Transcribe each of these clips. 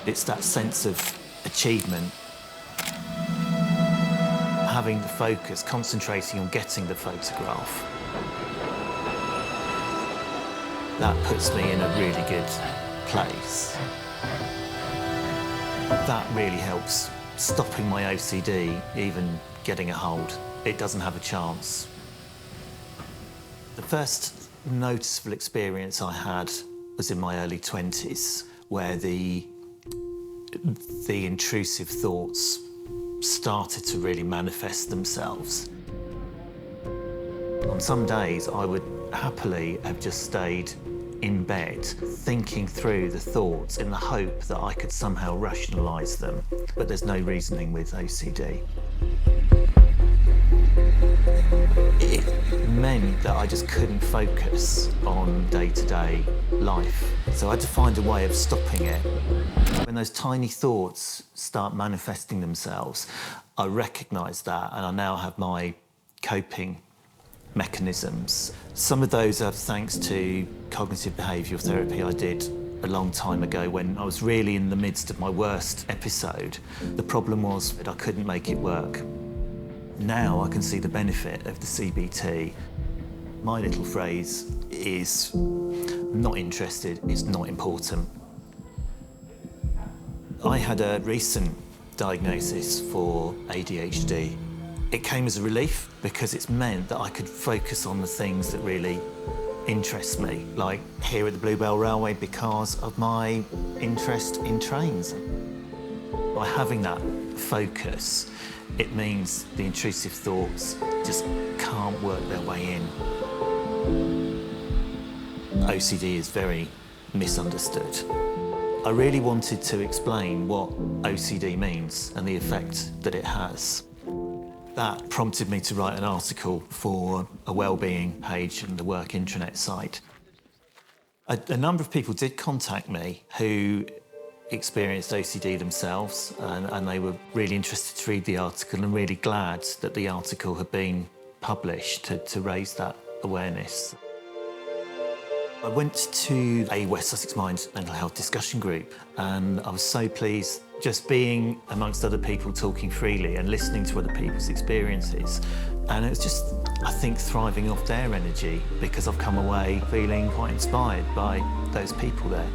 It's that sense of achievement. Having the focus, concentrating on getting the photograph. That puts me in a really good place. That really helps stopping my OCD even getting a hold. It doesn't have a chance. The first noticeable experience I had was in my early 20s, where the intrusive thoughts started to really manifest themselves. On some days, I would happily have just stayed in bed, thinking through the thoughts in the hope that I could somehow rationalise them. But there's no reasoning with OCD. It meant that I just couldn't focus on day-to-day life. So I had to find a way of stopping it. When those tiny thoughts start manifesting themselves, I recognise that, and I now have my coping mechanisms. Some of those are thanks to cognitive behavioural therapy I did a long time ago when I was really in the midst of my worst episode. The problem was that I couldn't make it work. Now I can see the benefit of the CBT. My little phrase is, not interested, it's not important. I had a recent diagnosis for ADHD. It came as a relief because it's meant that I could focus on the things that really interest me, like here at the Bluebell Railway because of my interest in trains. By having that focus, it means the intrusive thoughts just can't work their way in. OCD is very misunderstood. I really wanted to explain what OCD means and the effect that it has. That prompted me to write an article for a wellbeing page on the work intranet site. A number of people did contact me who experienced OCD themselves, and they were really interested to read the article and really glad that the article had been published to raise that awareness. I went to a West Sussex Mind mental health discussion group, and I was so pleased just being amongst other people talking freely and listening to other people's experiences. And it was just, I think, thriving off their energy because I've come away feeling quite inspired by those people there.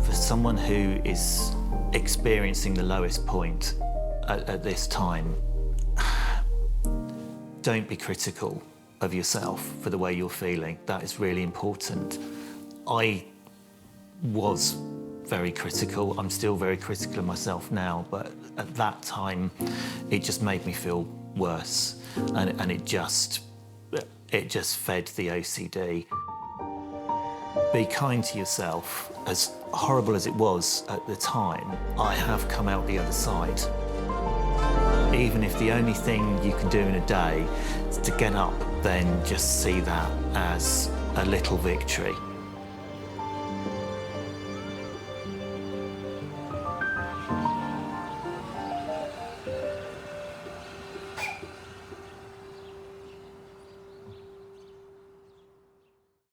For someone who is experiencing the lowest point at this time, don't be critical of yourself for the way you're feeling. That is really important. I was very critical. I'm still very critical of myself now, but at that time, it just made me feel worse, and it just fed the OCD. Be kind to yourself. As horrible as it was at the time, I have come out the other side. Even if the only thing you can do in a day is to get up, then just see that as a little victory.